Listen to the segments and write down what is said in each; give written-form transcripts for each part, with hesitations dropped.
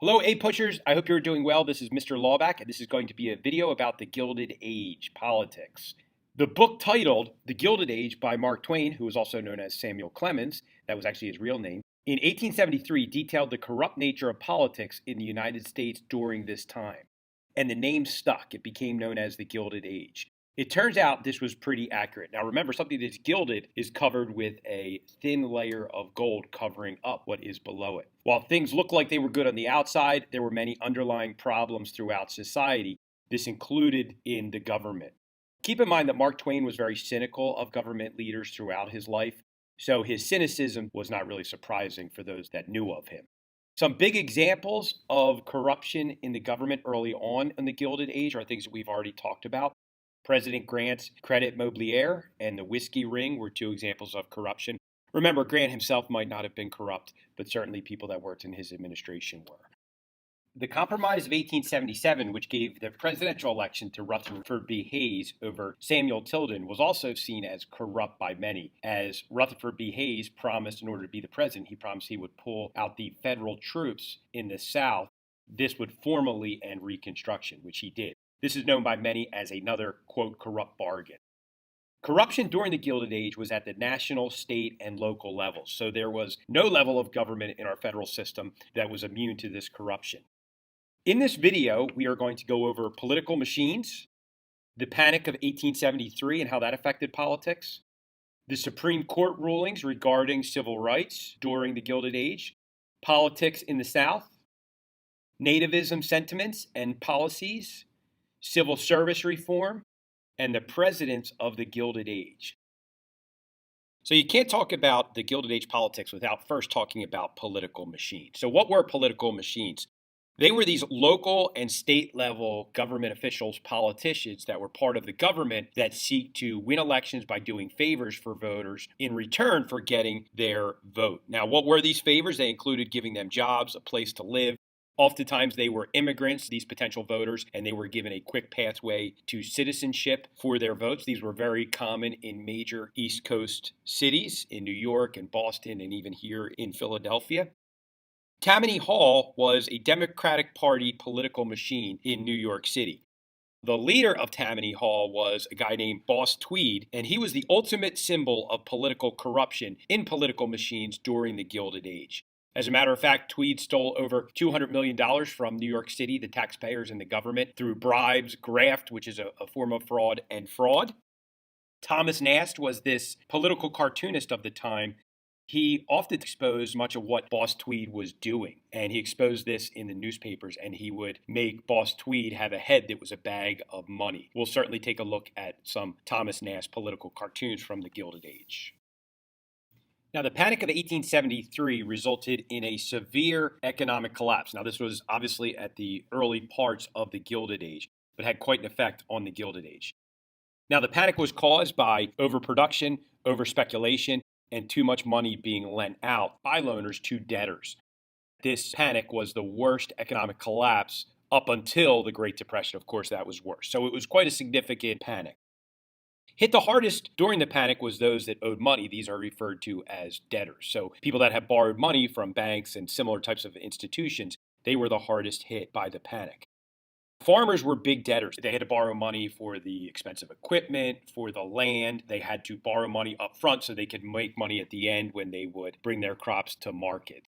Hello, A-Pushers. I hope you're doing well. This is Mr. Lawback, and this is going to be a video about the Gilded Age politics. The book titled The Gilded Age by Mark Twain, who was also known as Samuel Clemens, that was actually his real name, in 1873 detailed the corrupt nature of politics in the United States during this time. And the name stuck. It became known as the Gilded Age. It turns out this was pretty accurate. Now remember, something that's gilded is covered with a thin layer of gold covering up what is below it. While things look like they were good on the outside, there were many underlying problems throughout society. This included in the government. Keep in mind that Mark Twain was very cynical of government leaders throughout his life, so his cynicism was not really surprising for those that knew of him. Some big examples of corruption in the government early on in the Gilded Age are things that we've already talked about. President Grant's credit mobilier and the whiskey ring were two examples of corruption. Remember, Grant himself might not have been corrupt, but certainly people that worked in his administration were. The Compromise of 1877, which gave the presidential election to Rutherford B. Hayes over Samuel Tilden, was also seen as corrupt by many, as Rutherford B. Hayes promised, in order to be the president, he promised he would pull out the federal troops in the South. This would formally end Reconstruction, which he did. This is known by many as another, quote, corrupt bargain. Corruption during the Gilded Age was at the national, state, and local levels. So there was no level of government in our federal system that was immune to this corruption. In this video, we are going to go over political machines, the Panic of 1873 and how that affected politics, the Supreme Court rulings regarding civil rights during the Gilded Age, politics in the South, nativism sentiments and policies, civil service reform, and the presidents of the Gilded Age. So you can't talk about the Gilded Age politics without first talking about political machines. So what were political machines? They were these local and state level government officials, politicians that were part of the government that seek to win elections by doing favors for voters in return for getting their vote. Now, what were these favors? They included giving them jobs, a place to live. Oftentimes, they were immigrants, these potential voters, and they were given a quick pathway to citizenship for their votes. These were very common in major East Coast cities, in New York and Boston, and even here in Philadelphia. Tammany Hall was a Democratic Party political machine in New York City. The leader of Tammany Hall was a guy named Boss Tweed, and he was the ultimate symbol of political corruption in political machines during the Gilded Age. As a matter of fact, Tweed stole over $200 million from New York City, the taxpayers and the government, through bribes, graft, which is a form of fraud, and fraud. Thomas Nast was this political cartoonist of the time. He often exposed much of what Boss Tweed was doing, and he exposed this in the newspapers, and he would make Boss Tweed have a head that was a bag of money. We'll certainly take a look at some Thomas Nast political cartoons from the Gilded Age. Now, the Panic of 1873 resulted in a severe economic collapse. Now, this was obviously at the early parts of the Gilded Age, but had quite an effect on the Gilded Age. Now, the panic was caused by overproduction, overspeculation, and too much money being lent out by loaners to debtors. This panic was the worst economic collapse up until the Great Depression. Of course, that was worse. So it was quite a significant panic. Hit the hardest during the panic was those that owed money. These are referred to as debtors. So people that have borrowed money from banks and similar types of institutions, they were the hardest hit by the panic. Farmers were big debtors. They had to borrow money for the expensive equipment, for the land. They had to borrow money up front so they could make money at the end when they would bring their crops to market.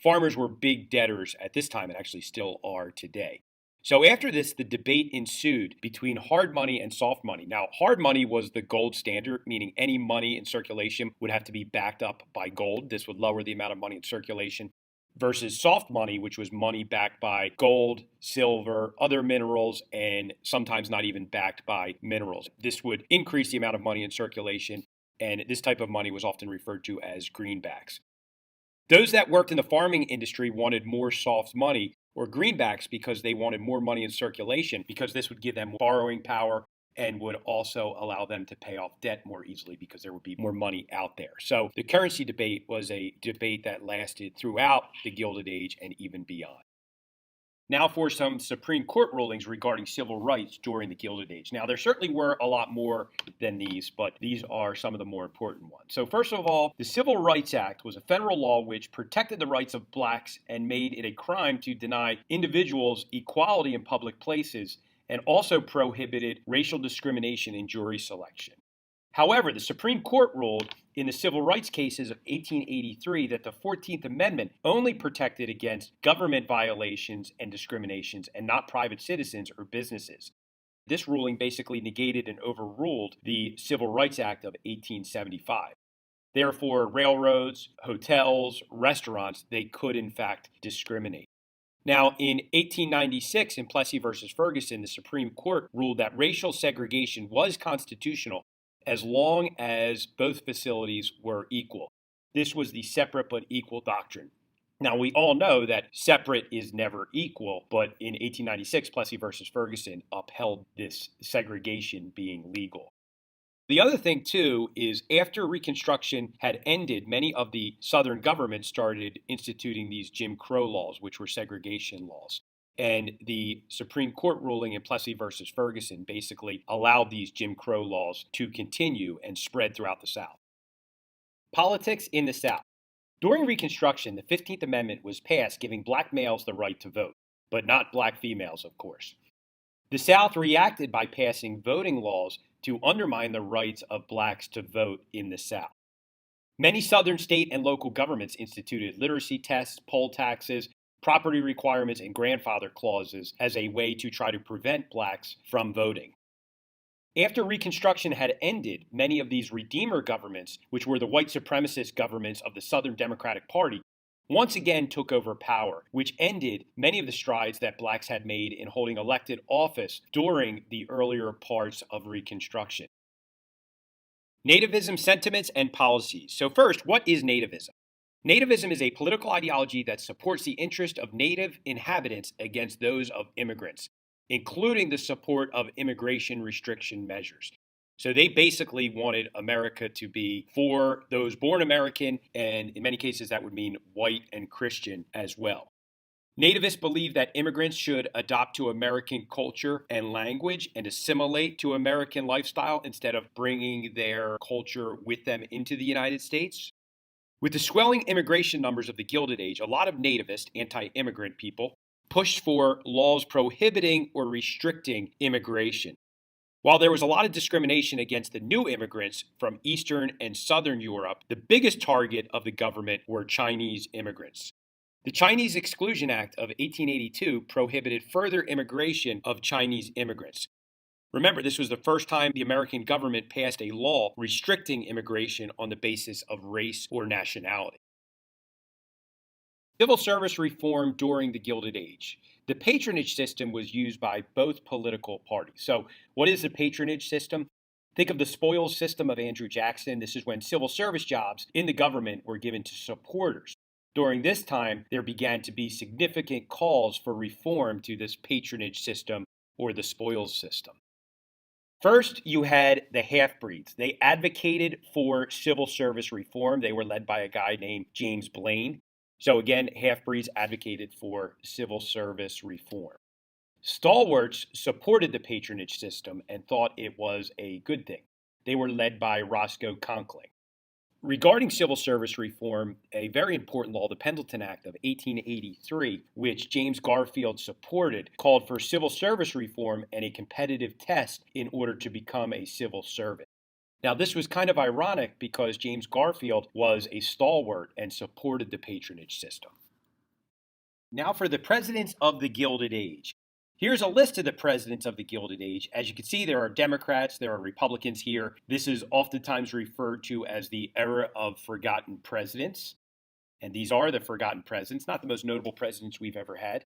Farmers were big debtors at this time and actually still are today. So after this, the debate ensued between hard money and soft money. Now, hard money was the gold standard, meaning any money in circulation would have to be backed up by gold. This would lower the amount of money in circulation, versus soft money, which was money backed by gold, silver, other minerals, and sometimes not even backed by minerals. This would increase the amount of money in circulation, and this type of money was often referred to as greenbacks. Those that worked in the farming industry wanted more soft money or greenbacks because they wanted more money in circulation, because this would give them borrowing power and would also allow them to pay off debt more easily because there would be more money out there. So the currency debate was a debate that lasted throughout the Gilded Age and even beyond. Now for some Supreme Court rulings regarding civil rights during the Gilded Age. Now there certainly were a lot more than these, but these are some of the more important ones. So first of all, the Civil Rights Act was a federal law which protected the rights of blacks and made it a crime to deny individuals equality in public places, and also prohibited racial discrimination in jury selection. However, the Supreme Court ruled in the civil rights cases of 1883 that the 14th Amendment only protected against government violations and discriminations and not private citizens or businesses. This ruling basically negated and overruled the Civil Rights Act of 1875. Therefore, railroads, hotels, restaurants, they could in fact discriminate. Now, in 1896, in Plessy versus Ferguson, the Supreme Court ruled that racial segregation was constitutional as long as both facilities were equal. This was the separate but equal doctrine. Now, we all know that separate is never equal, but in 1896, Plessy versus Ferguson upheld this segregation being legal. The other thing, too, is after Reconstruction had ended, many of the Southern governments started instituting these Jim Crow laws, which were segregation laws. And the Supreme Court ruling in Plessy versus Ferguson basically allowed these Jim Crow laws to continue and spread throughout the South. Politics in the South. During Reconstruction, the 15th Amendment was passed giving black males the right to vote, but not black females, of course. The South reacted by passing voting laws to undermine the rights of blacks to vote in the South. Many Southern state and local governments instituted literacy tests, poll taxes, property requirements, and grandfather clauses as a way to try to prevent blacks from voting. After Reconstruction had ended, many of these Redeemer governments, which were the white supremacist governments of the Southern Democratic Party, once again took over power, which ended many of the strides that blacks had made in holding elected office during the earlier parts of Reconstruction. Nativism sentiments and policies. So first, what is nativism? Nativism is a political ideology that supports the interest of native inhabitants against those of immigrants, including the support of immigration restriction measures. So they basically wanted America to be for those born American, and in many cases that would mean white and Christian as well. Nativists believe that immigrants should adopt to American culture and language and assimilate to American lifestyle instead of bringing their culture with them into the United States. With the swelling immigration numbers of the Gilded Age, a lot of nativist, anti-immigrant people pushed for laws prohibiting or restricting immigration. While there was a lot of discrimination against the new immigrants from Eastern and Southern Europe, the biggest target of the government were Chinese immigrants. The Chinese Exclusion Act of 1882 prohibited further immigration of Chinese immigrants. Remember, this was the first time the American government passed a law restricting immigration on the basis of race or nationality. Civil service reform during the Gilded Age. The patronage system was used by both political parties. So, what is the patronage system? Think of the spoils system of Andrew Jackson. This is when civil service jobs in the government were given to supporters. During this time, there began to be significant calls for reform to this patronage system or the spoils system. First, you had the half-breeds. They advocated for civil service reform. They were led by a guy named James Blaine. So again, half-breeds advocated for civil service reform. Stalwarts supported the patronage system and thought it was a good thing. They were led by Roscoe Conkling. Regarding civil service reform, a very important law, the Pendleton Act of 1883, which James Garfield supported, called for civil service reform and a competitive test in order to become a civil servant. Now, this was kind of ironic because James Garfield was a stalwart and supported the patronage system. Now for the presidents of the Gilded Age. Here's a list of the presidents of the Gilded Age. As you can see, there are Democrats, there are Republicans here. This is oftentimes referred to as the era of forgotten presidents. And these are the forgotten presidents, not the most notable presidents we've ever had.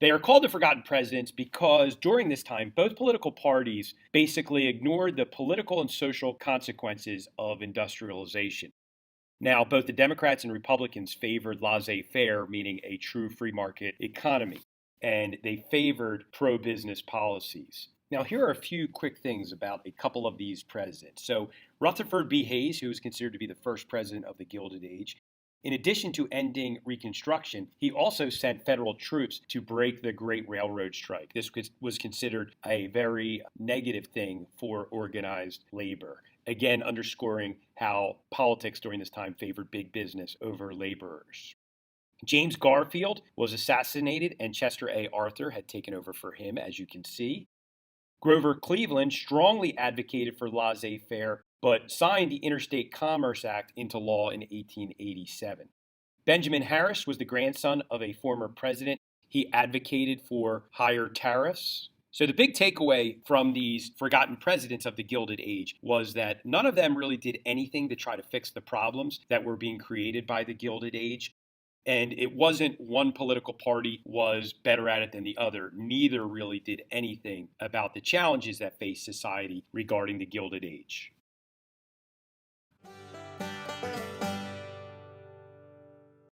They are called the forgotten presidents because during this time, both political parties basically ignored the political and social consequences of industrialization. Now, both the Democrats and Republicans favored laissez-faire, meaning a true free market economy, and they favored pro-business policies. Now, here are a few quick things about a couple of these presidents. So, Rutherford B. Hayes, who is considered to be the first president of the Gilded Age, In addition to ending Reconstruction, he also sent federal troops to break the Great Railroad Strike. This was considered a very negative thing for organized labor, again underscoring how politics during this time favored big business over laborers. James Garfield was assassinated, and Chester A. Arthur had taken over for him, as you can see. Grover Cleveland strongly advocated for laissez-faire, but signed the Interstate Commerce Act into law in 1887. Benjamin Harris was the grandson of a former president. He advocated for higher tariffs. So the big takeaway from these forgotten presidents of the Gilded Age was that none of them really did anything to try to fix the problems that were being created by the Gilded Age. And it wasn't one political party was better at it than the other. Neither really did anything about the challenges that faced society regarding the Gilded Age.